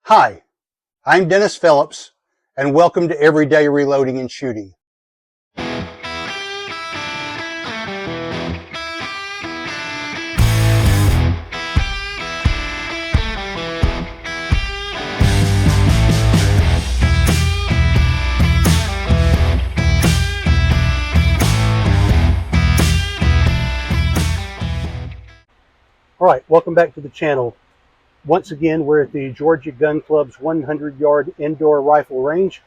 Hi, I'm Dennis Phillips, and welcome to Everyday Reloading and Shooting. All right, welcome back to the channel. Once again, we're at the Georgia Gun Club's 100-yard indoor rifle range.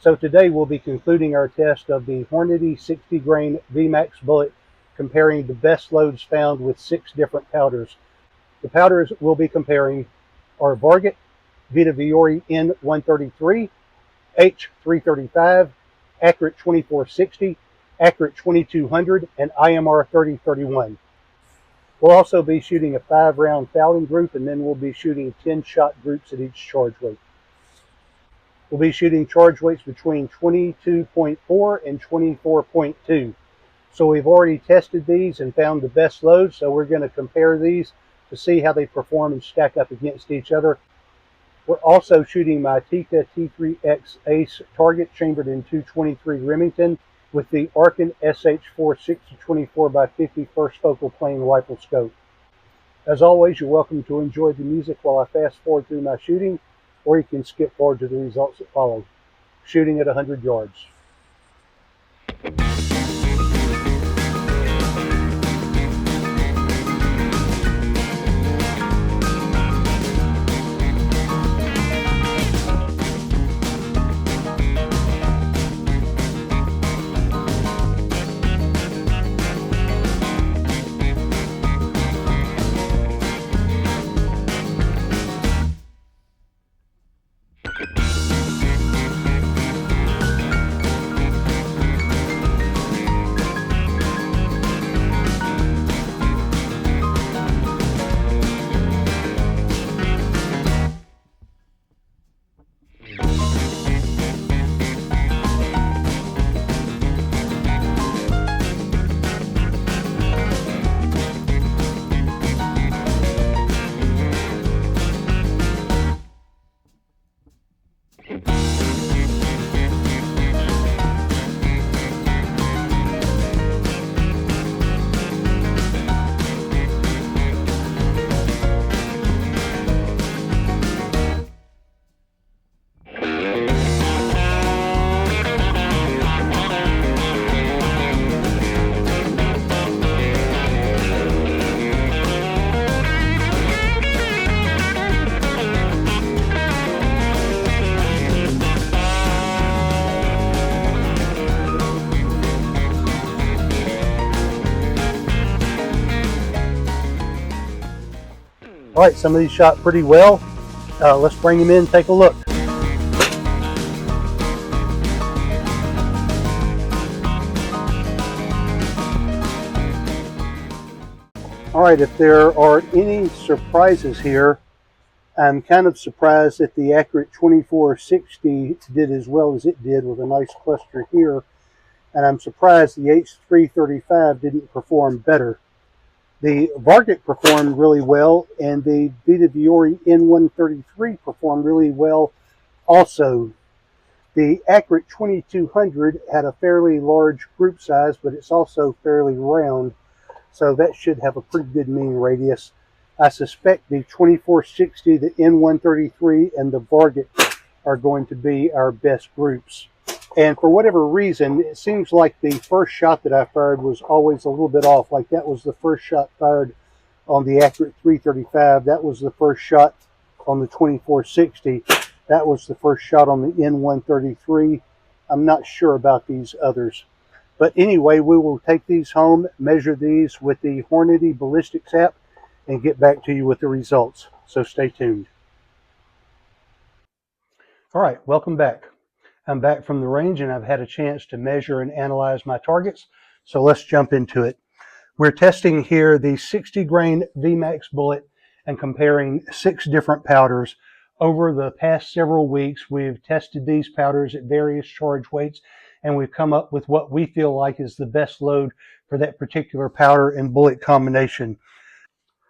So today we'll be concluding our test of the Hornady 60-grain VMAX bullet, comparing the best loads found with 6 different powders. The powders we'll be comparing are Varget, Vita Viore N133, H335, Accurate 2460, Accurate 2200, and IMR 3031. We'll also be shooting a 5-round fouling group, and then we'll be shooting 10-shot groups at each charge weight. We'll be shooting charge weights between 22.4 and 24.2. So we've already tested these and found the best loads, so we're going to compare these to see how they perform and stack up against each other. We're also shooting my Tikka T3X Ace Target chambered in 223 Remington with the Arkin SH4 60-24x50 first focal plane rifle scope. As always, you're welcome to enjoy the music while I fast forward through my shooting, or you can skip forward to the results that follow. Shooting at 100 yards. All right, some of these shot pretty well. Let's bring them in and take a look. All right, if there are any surprises here, I'm kind of surprised that the Accurate 2460 did as well as it did with a nice cluster here. And I'm surprised the H335 didn't perform better. The Varget performed really well, and the Vita Viore N133 performed really well also. The Accurate 2200 had a fairly large group size, but it's also fairly round, so that should have a pretty good mean radius. I suspect the 2460, the N133, and the Varget are going to be our best groups. And for whatever reason, it seems like the first shot that I fired was always a little bit off. Like that was the first shot fired on the Accurate 335. That was the first shot on the 2460. That was the first shot on the N133. I'm not sure about these others. But anyway, we will take these home, measure these with the Hornady Ballistics app, and get back to you with the results. So stay tuned. All right, welcome back. I'm back from the range, and I've had a chance to measure and analyze my targets. So let's jump into it. We're testing here the 60-grain VMAX bullet and comparing 6 different powders. Over the past several weeks, we've tested these powders at various charge weights, and we've come up with what we feel like is the best load for that particular powder and bullet combination.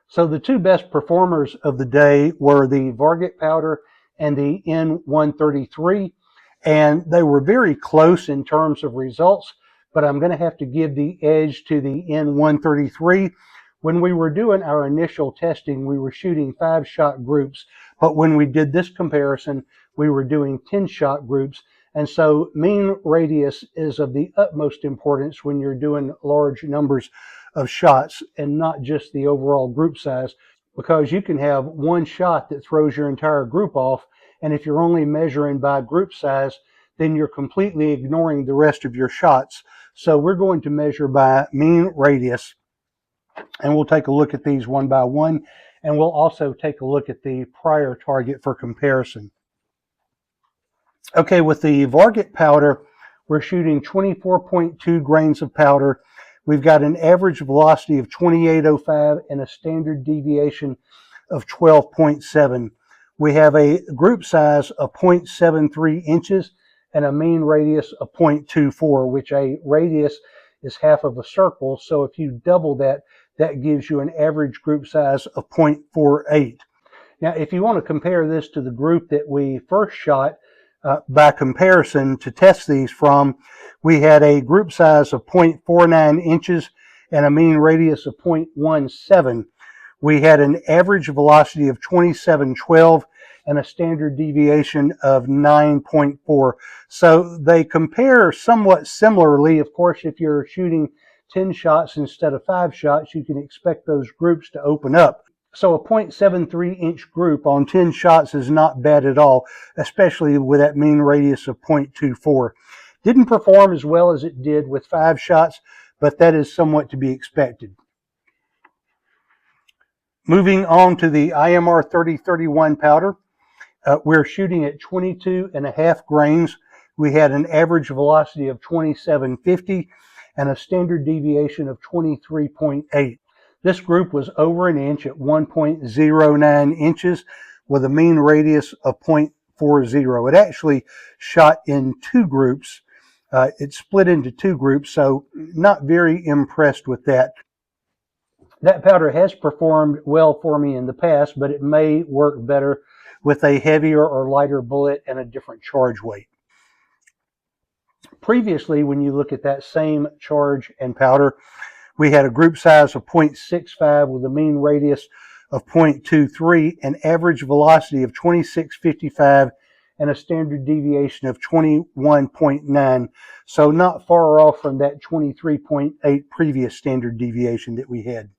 So the 2 best performers of the day were the Varget powder and the N133, and they were very close in terms of results, but I'm going to have to give the edge to the N133. When we were doing our initial testing, we were shooting 5-shot groups, but when we did this comparison, we were doing 10-shot groups, and so mean radius is of the utmost importance when you're doing large numbers of shots and not just the overall group size, because you can have one shot that throws your entire group off, and if you're only measuring by group size, then you're completely ignoring the rest of your shots. So we're going to measure by mean radius, and we'll take a look at these one by one, and we'll also take a look at the prior target for comparison. Okay, with the Varget powder, we're shooting 24.2 grains of powder. We've got an average velocity of 2805 and a standard deviation of 12.7. We have a group size of 0.73 inches and a mean radius of 0.24, which a radius is half of a circle. So if you double that, that gives you an average group size of 0.48. Now, if you want to compare this to the group that we first shot, by comparison to test these from, we had a group size of 0.49 inches and a mean radius of 0.17. We had an average velocity of 2712 and a standard deviation of 9.4. So they compare somewhat similarly. Of course, if you're shooting 10 shots instead of 5 shots, you can expect those groups to open up. So a 0.73 inch group on 10 shots is not bad at all, especially with that mean radius of 0.24. Didn't perform as well as it did with 5 shots, but that is somewhat to be expected. Moving on to the IMR 3031 powder, we're shooting at 22.5 grains. We had an average velocity of 2750 and a standard deviation of 23.8. This group was over an inch at 1.09 inches with a mean radius of 0.40. It actually shot in 2 groups. It split into 2 groups, so not very impressed with that. That powder has performed well for me in the past, but it may work better with a heavier or lighter bullet and a different charge weight. Previously, when you look at that same charge and powder, we had a group size of 0.65 with a mean radius of 0.23, an average velocity of 2655, and a standard deviation of 21.9. So not far off from that 23.8 previous standard deviation that we had.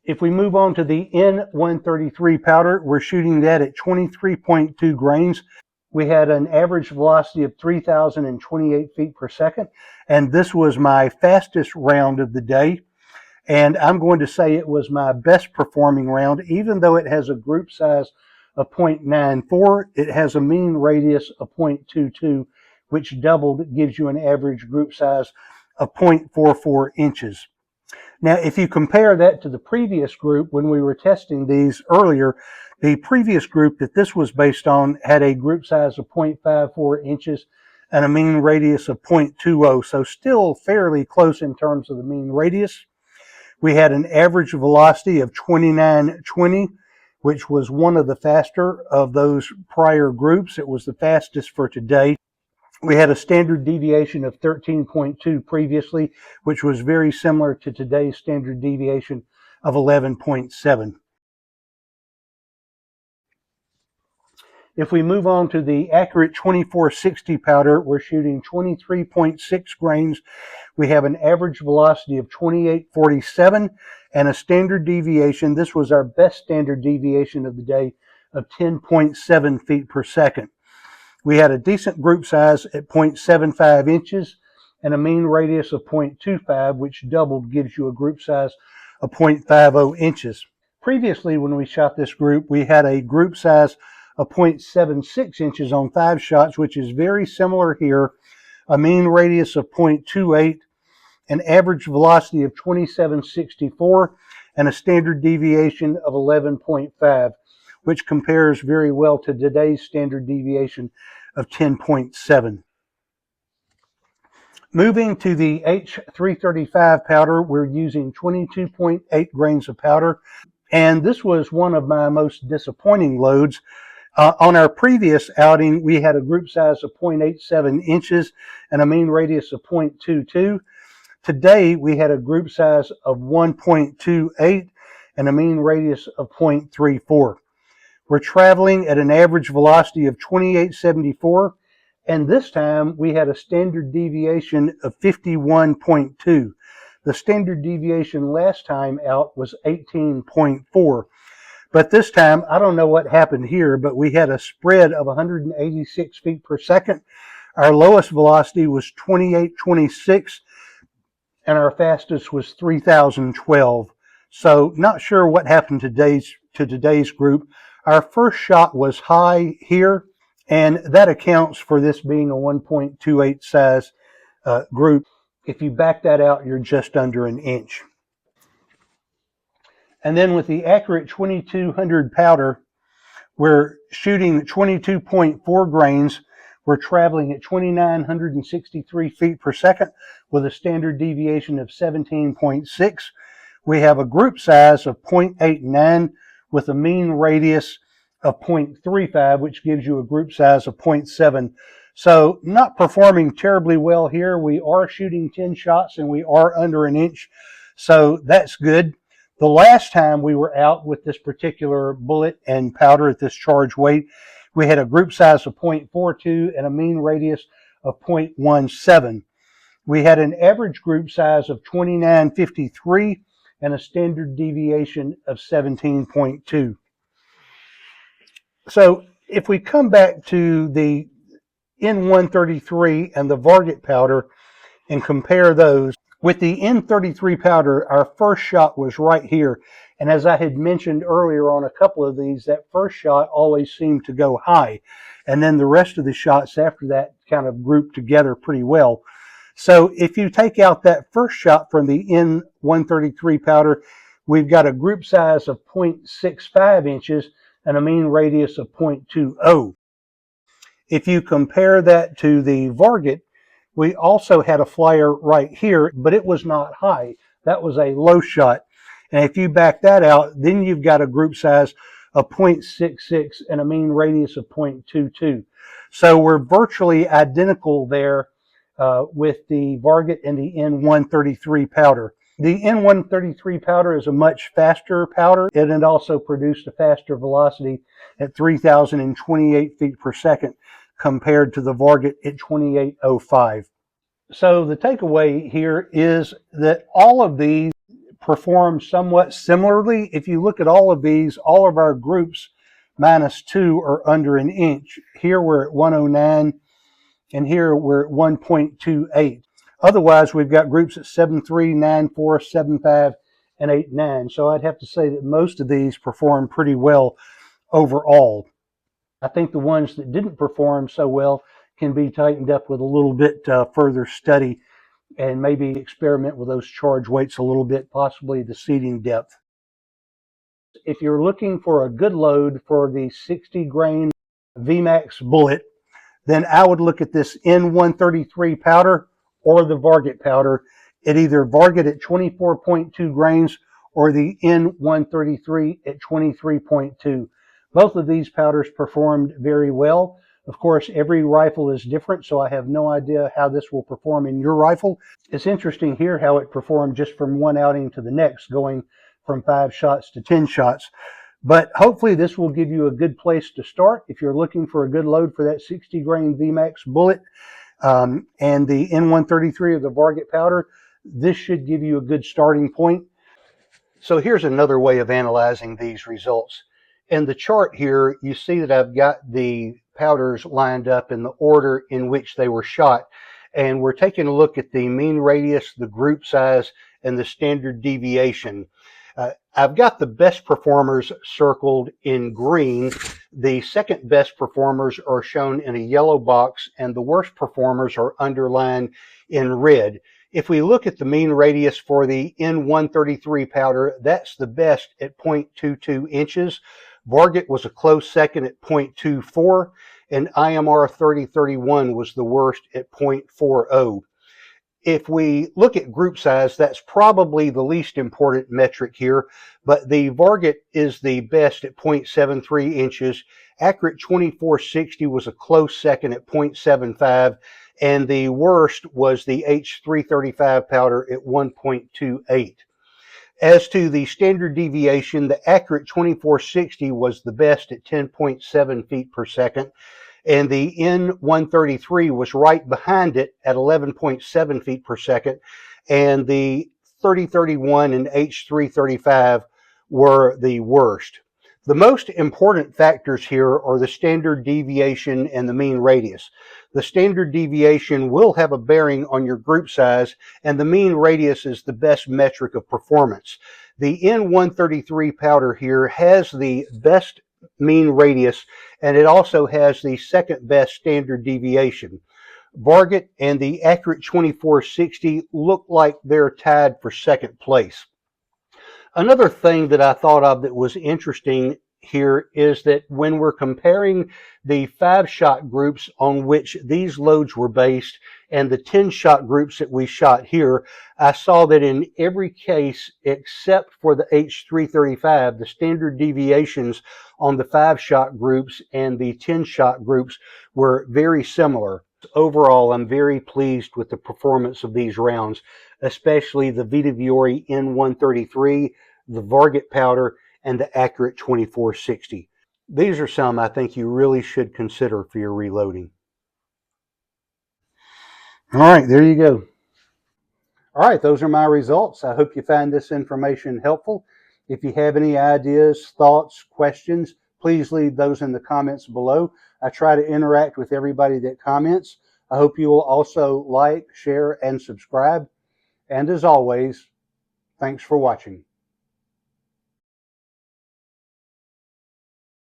If we move on to the N133 powder, we're shooting that at 23.2 grains. We had an average velocity of 3,028 feet per second, and this was my fastest round of the day. And I'm going to say it was my best performing round, even though it has a group size of 0.94. It has a mean radius of 0.22, which doubled gives you an average group size of 0.44 inches. Now, if you compare that to the previous group, when we were testing these earlier, the previous group that this was based on had a group size of 0.54 inches and a mean radius of 0.20, so still fairly close in terms of the mean radius. We had an average velocity of 2920, which was one of the faster of those prior groups. It was the fastest for today. We had a standard deviation of 13.2 previously, which was very similar to today's standard deviation of 11.7. If we move on to the accurate 2460 powder, we're shooting 23.6 grains. We have an average velocity of 2847 and a standard deviation. This was our best standard deviation of the day of 10.7 feet per second. We had a decent group size at 0.75 inches and a mean radius of 0.25, which doubled gives you a group size of 0.50 inches. Previously, when we shot this group, we had a group size of 0.76 inches on 5 shots, which is very similar here, a mean radius of 0.28, an average velocity of 2764, and a standard deviation of 11.5, which compares very well to today's standard deviation of 10.7. Moving to the H335 powder, we're using 22.8 grains of powder, And this was one of my most disappointing loads. On our previous outing, we had a group size of 0.87 inches and a mean radius of 0.22. Today, we had a group size of 1.28 and a mean radius of 0.34. We're traveling at an average velocity of 2874, and this time we had a standard deviation of 51.2. The standard deviation last time out was 18.4. But this time, I don't know what happened here, but we had a spread of 186 feet per second. Our lowest velocity was 2826, and our fastest was 3012. So not sure what happened to today's group. Our first shot was high here, and that accounts for this being a 1.28 size group. If you back that out, you're just under an inch. And then with the accurate 2200 powder, we're shooting 22.4 grains. We're traveling at 2,963 feet per second with a standard deviation of 17.6. We have a group size of 0.89 with a mean radius of 0.35, which gives you a group size of 0.7. So not performing terribly well here. We are shooting 10 shots and we are under an inch. So that's good. The last time we were out with this particular bullet and powder at this charge weight, we had a group size of 0.42 and a mean radius of 0.17. We had an average group size of 2953 and a standard deviation of 17.2. So if we come back to the N133 and the Varget powder and compare those, with the N33 powder, our first shot was right here. And as I had mentioned earlier on a couple of these, that first shot always seemed to go high. And then the rest of the shots after that kind of grouped together pretty well. So if you take out that first shot from the N133 powder, we've got a group size of 0.65 inches and a mean radius of 0.20. If you compare that to the Varget, we also had a flyer right here, but it was not high. That was a low shot. And if you back that out, then you've got a group size of 0.66 and a mean radius of 0.22. So we're virtually identical there with the Varget and the N133 powder. The N133 powder is a much faster powder, and it also produced a faster velocity at 3,028 feet per second compared to the Varget at 2805. So the takeaway here is that all of these perform somewhat similarly. If you look at all of these, all of our groups -2 are under an inch. Here we're at 109, and here we're at 1.28. Otherwise, we've got groups at 7.3, 9.4, 7.5, and 8.9. So I'd have to say that most of these perform pretty well overall. I think the ones that didn't perform so well can be tightened up with a little bit further study and maybe experiment with those charge weights a little bit, possibly the seating depth. If you're looking for a good load for the 60 grain VMAX bullet, then I would look at this N133 powder or the Varget powder at either Varget at 24.2 grains or the N133 at 23.2. Both of these powders performed very well. Of course, every rifle is different, so I have no idea how this will perform in your rifle. It's interesting here how it performed just from one outing to the next, going from 5 shots to 10 shots. But hopefully this will give you a good place to start if you're looking for a good load for that 60 grain VMAX bullet and the N133 of the Varget powder. This should give you a good starting point. So here's another way of analyzing these results. In the chart here, you see that I've got the powders lined up in the order in which they were shot. And we're taking a look at the mean radius, the group size, and the standard deviation. I've got the best performers circled in green. The second best performers are shown in a yellow box, and the worst performers are underlined in red. If we look at the mean radius for the N133 powder, that's the best at 0.22 inches. Varget was a close second at 0.24, and IMR 3031 was the worst at 0.40. If we look at group size, that's probably the least important metric here, but the Varget is the best at 0.73 inches. Accurate 2460 was a close second at 0.75, and the worst was the H335 powder at 1.28. As to the standard deviation, the accurate 2460 was the best at 10.7 feet per second, and the N133 was right behind it at 11.7 feet per second, and the 3031 and H335 were the worst. The most important factors here are the standard deviation and the mean radius. The standard deviation will have a bearing on your group size, and the mean radius is the best metric of performance. The N133 powder here has the best mean radius, and it also has the second best standard deviation. Varget and the Accurate 2460 look like they're tied for second place. Another thing that I thought of that was interesting here is that when we're comparing the 5-shot groups on which these loads were based and the 10-shot groups that we shot here, I saw that in every case except for the H335, the standard deviations on the 5-shot groups and the 10-shot groups were very similar. Overall, I'm very pleased with the performance of these rounds, especially the Vitavuori N133, the Varget powder, and the Accurate 2460. These are some I think you really should consider for your reloading. All right, there you go. All right, those are my results. I hope you find this information helpful. If you have any ideas, thoughts, questions, please leave those in the comments below. I try to interact with everybody that comments. I hope you will also like, share, and subscribe. And as always, thanks for watching.